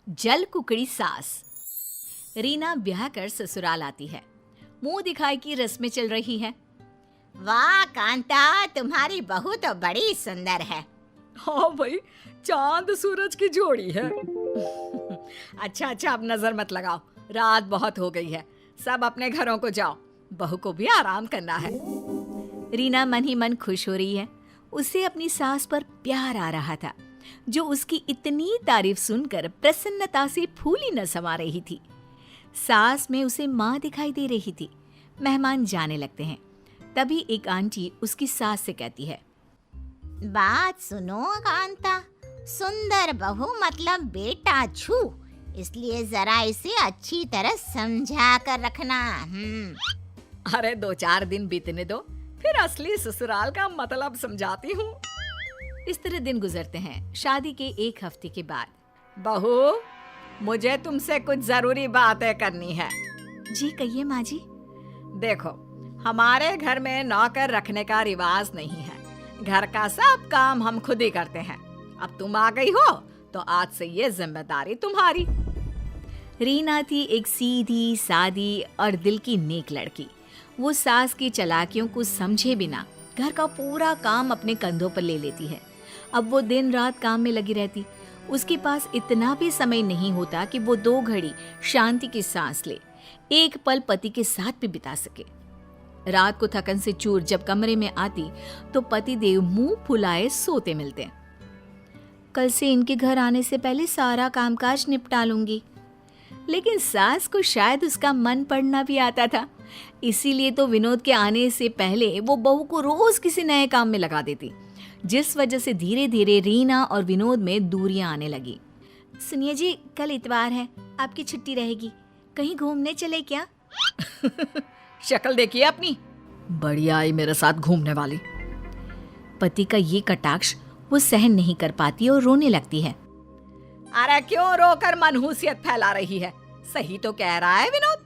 जल कुकड़ी सास। रीना ब्याह कर ससुराल आती है। मुंह दिखाई की रस्में चल रही है। वाह कांता, तुम्हारी बहू तो बड़ी सुंदर है। हाँ भाई, चांद सूरज की जोड़ी है। अच्छा अब नजर मत लगाओ, रात बहुत हो गई है। सब अपने घरों को जाओ, बहू को भी आराम करना है। रीना मन ही मन खुश हो रही है। उसे अपनी सास पर प्यार आ रहा था, जो उसकी इतनी तारीफ सुनकर प्रसन्नता से फूली न समा रही थी। सास में उसे माँ दिखाई दे रही थी। मेहमान जाने लगते हैं, तभी एक आंटी उसकी सास से कहती है, बात सुनो कांता, सुंदर बहू मतलब बेटा छू, इसलिए जरा इसे अच्छी तरह समझा कर रखना। अरे 2-4 दिन बीतने दो, फिर असली ससुराल का मतलब समझाती हूँ। इस तरह दिन गुजरते हैं। शादी के 1 हफ्ते के बाद, बहू मुझे तुमसे कुछ जरूरी बातें करनी है। जी कहिए माँ जी। देखो, हमारे घर में नौकर रखने का रिवाज नहीं है। घर का सब काम हम खुद ही करते हैं। अब तुम आ गई हो तो आज से ये जिम्मेदारी तुम्हारी। रीना थी एक सीधी सादी और दिल की नेक लड़की। वो सास की चालाकियों को समझे बिना घर का पूरा काम अपने कंधों पर ले लेती है। अब वो दिन रात काम में लगी रहती। उसके पास इतना भी समय नहीं होता कि वो 2 घड़ी शांति की सांस ले, एक पल पति के साथ भी बिता सके। रात को थकन से चूर जब कमरे में आती तो पति देव मुंह फुलाए सोते मिलते। कल से इनके घर आने से पहले सारा कामकाज निपटा लूंगी। लेकिन सास को शायद उसका मन पड़ना भी आता था, इसीलिए तो विनोद के आने से पहले वो बहू को रोज किसी नए काम में लगा देती, जिस वजह से धीरे धीरे रीना और विनोद में दूरियां आने लगी। सुनिए जी, कल इतवार है, आपकी छुट्टी रहेगी, कहीं घूमने चले क्या? शक्ल देखिए अपनी, बढ़िया आई मेरे साथ घूमने वाली। पति का ये कटाक्ष वो सहन नहीं कर पाती और रोने लगती है। अरे क्यों रोकर मनहूसियत फैला रही है? सही तो कह रहा है विनोद,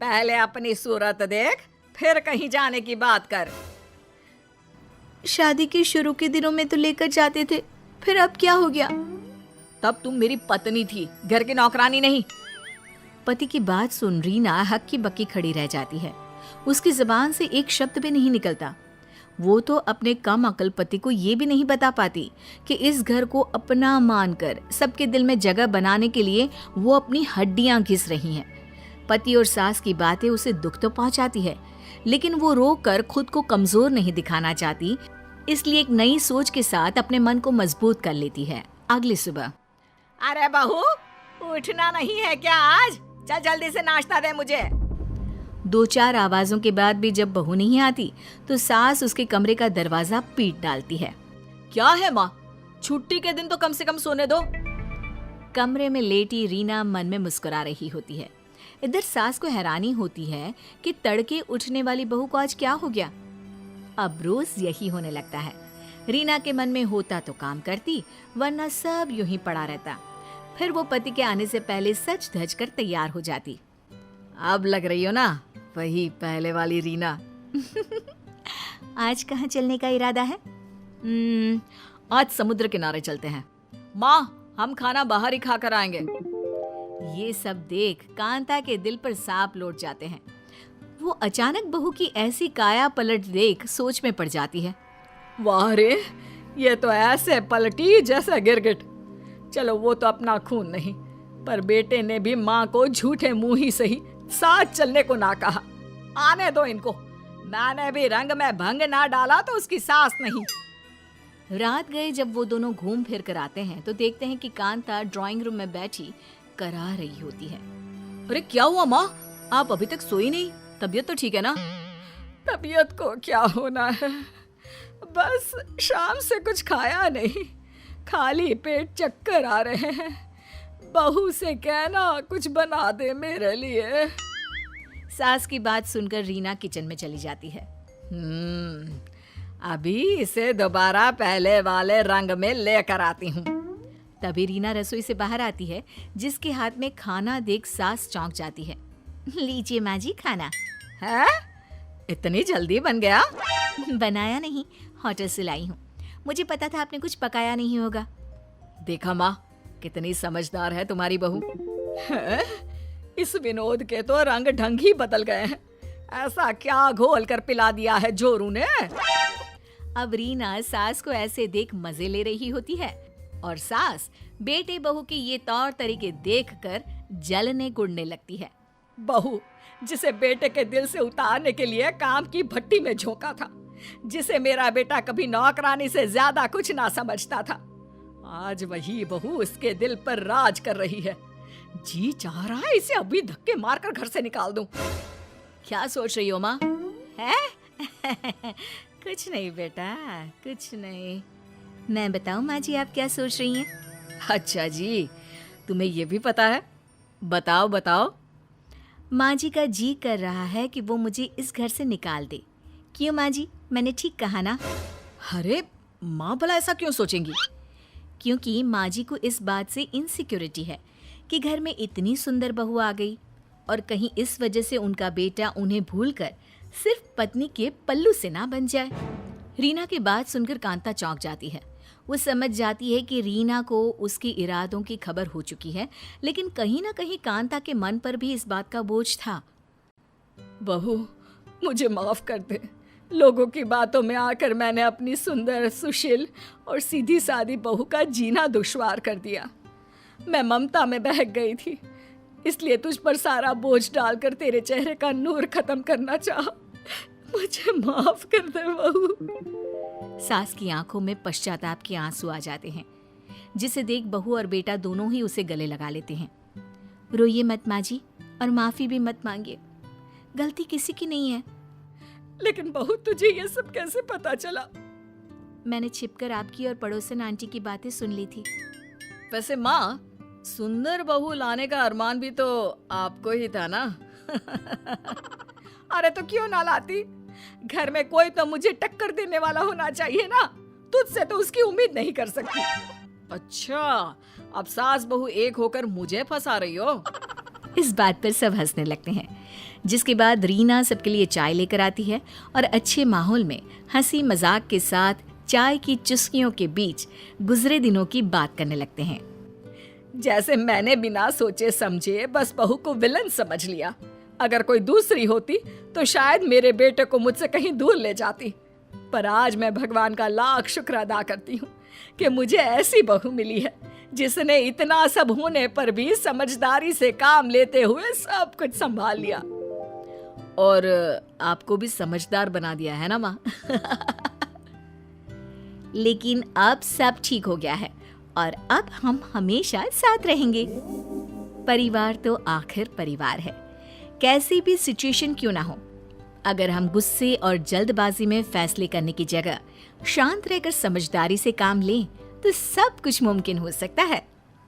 पहले अपनी सूरत देख, फिर कहीं जाने की बात कर। शादी के शुरू के दिनों में तो लेकर जाते थे, फिर अब क्या हो गया? तब तुम मेरी पत्नी थी, घर की नौकरानी नहीं। पति की बात सुन रीना हक्की बक्की खड़ी रह जाती है। उसकी जुबान से एक शब्द भी नहीं निकलता। वो तो अपने कम अकल पति को ये भी नहीं बता पाती कि इस घर को अपना मानकर सबके दिल में जगह बनाने के लिए वो अपनी हड्डियां घिस रही हैं। पति और सास की बातें उसे दुख तो पहुंचाती है, लेकिन वो रोकर खुद को कमजोर नहीं दिखाना चाहती, इसलिए एक नई सोच के साथ अपने मन को मजबूत कर लेती है। अगली सुबह, अरे बहू, उठना नहीं है क्या आज? चल जल्दी से नाश्ता दे मुझे। 2-4 आवाजों के बाद भी जब बहू नहीं आती तो सास उसके कमरे का दरवाजा पीट डालती है। क्या है माँ, छुट्टी के दिन तो कम से कम सोने दो। कमरे में लेटी रीना मन में मुस्कुरा रही होती है। इधर सास को हैरानी होती है कि तड़के उठने वाली बहू को आज क्या हो गया। अब रोज यही होने लगता है। रीना के मन में होता तो काम करती, वरना सब यूं ही पड़ा रहता। फिर वो पति के आने से पहले सच धज कर तैयार हो जाती। अब लग रही हो ना वही पहले वाली रीना। आज कहाँ चलने का इरादा है? आज समुद्र किनारे चलते हैं माँ, हम खाना बाहर ही खा कर आएंगे। ये सब देख कांता के दिल पर सांप लौट जाते हैं। वो अचानक बहू की ऐसी काया पलट देख सोच में पड़ जाती है। वाह रे, ये तो ऐसे पलटी जैसे गिरगिट। चलो वो तो अपना खून नहीं, पर बेटे ने भी माँ को झूठे मुंह ही सही साथ चलने को ना कहा। आने दो इनको, मैंने भी रंग में भंग ना डाला तो उसकी सास नहीं। रात गए जब वो दोनों घूम फिर कर आते हैं तो देखते हैं कि कांता ड्राइंग रूम में बैठी करा रही होती है। अरे क्या हुआ माँ, आप अभी तक सोई नहीं? तबीयत तो ठीक है ना? तबीयत को क्या होना है, बस शाम से कुछ खाया नहीं, खाली पेट चक्कर आ रहे हैं। बहू से कहना कुछ बना दे मेरे लिए। सास की बात सुनकर रीना किचन में चली जाती है। अभी इसे दोबारा पहले वाले रंग में लेकर आती हूँ। तभी रीना रसोई से बाहर आती है, जिसके हाथ में खाना देख सास चौंक जाती है। लीजिए माँ जी खाना। है? इतनी जल्दी बन गया? बनाया नहीं, होटल से लाई हूँ। मुझे पता था आपने कुछ पकाया नहीं होगा। देखा माँ, कितनी समझदार है तुम्हारी बहू। हैं? इस विनोद के तो रंग ढंग ही बदल गए हैं। ऐसा क्या घोल कर पिला दिया है जोरू ने? अब रीना सास को ऐसे देख मजे ले रही होती है और सास बेटे बहू के ये तौर तरीके देखकर जलने कुड़ने लगती है। बहू जिसे बेटे के दिल से उतारने के लिए काम की भट्टी में झोंका था, जिसे मेरा बेटा कभी नौकरानी से ज्यादा कुछ ना समझता था, आज वही बहू उसके दिल पर राज कर रही है। जी चाह रहा है इसे अभी धक्के मारकर घर से निकाल दूं। क्या सोच रही हो माँ? है? कुछ नहीं बेटा, कुछ नहीं। मैं बताऊं माँ जी आप क्या सोच रही हैं? अच्छा जी, तुम्हें ये भी पता है? बताओ बताओ। माँ जी का जी कर रहा है कि वो मुझे इस घर से निकाल दे। क्यों माँ जी, मैंने ठीक कहा ना? अरे माँ भला ऐसा क्यों सोचेंगी? क्योंकि माँ जी को इस बात से इनसिक्योरिटी है कि घर में इतनी सुंदर बहू आ गई और कहीं इस वजह से उनका बेटा उन्हें भूलकर सिर्फ पत्नी के पल्लू से ना बन जाए। रीना की बात सुनकर कांता चौंक जाती है। वो समझ जाती है कि रीना को उसके इरादों की खबर हो चुकी है, लेकिन कहीं ना कहीं कांता के मन पर भी इस बात का बोझ था। बहू मुझे माफ कर दे। लोगों की बातों में आकर मैंने अपनी सुंदर, सुशील और सीधी सादी बहू का जीना दुश्वार कर दिया। मैं ममता में बहक गई थी, इसलिए तुझ पर सारा बोझ डालकर तेरे चेहरे का नूर खत्म करना चाहा। मुझे माफ कर दे बहू। सास की आंखों में पश्चाताप के आंसू आ जाते हैं, जिसे देख बहू और बेटा दोनों ही उसे गले लगा लेते हैं। रोइए मत माँ जी और माफी भी मत मांगिए, गलती किसी की नहीं है। लेकिन बहू तुझे ये सब कैसे पता चला? मैंने छिपकर आपकी और पड़ोसन आंटी की बातें सुन ली थी। वैसे माँ, सुंदर बहू लाने का अरमान भी तो आपको ही था ना? अरे तो क्यों ना लाती? घर में कोई तो मुझे टक्कर देने वाला होना चाहिए ना। तुझसे तो उसकी उम्मीद नहीं कर सकती। अच्छा, अब सास बहू एक होकर मुझे फंसा रही हो? इस बात पर सब हंसने लगते हैं, जिसके बाद रीना सबके लिए चाय लेकर आती है और अच्छे माहौल में हंसी मजाक के साथ चाय की चुस्कियों के बीच गुजरे दिनों की बात करने लगते हैं। जैसे मैंने बिना सोचे समझे बस बहू को विलन समझ लिया। अगर कोई दूसरी होती तो शायद मेरे बेटे को मुझसे कहीं दूर ले जाती। पर आज मैं भगवान का लाख शुक्र अदा करती हूँ कि मुझे ऐसी बहू मिली है जिसने इतना सब होने पर भी समझदारी से काम लेते हुए सब कुछ संभाल लिया। और आपको भी समझदार बना दिया है ना माँ? लेकिन अब सब ठीक हो गया है और अब हम हमेशा साथ रहेंगे। परिवार तो आखिर परिवार है, कैसी भी सिचुएशन क्यों ना हो। अगर हम गुस्से और जल्दबाजी में फैसले करने की जगह शांत रहकर समझदारी से काम लें तो सब कुछ मुमकिन हो सकता है।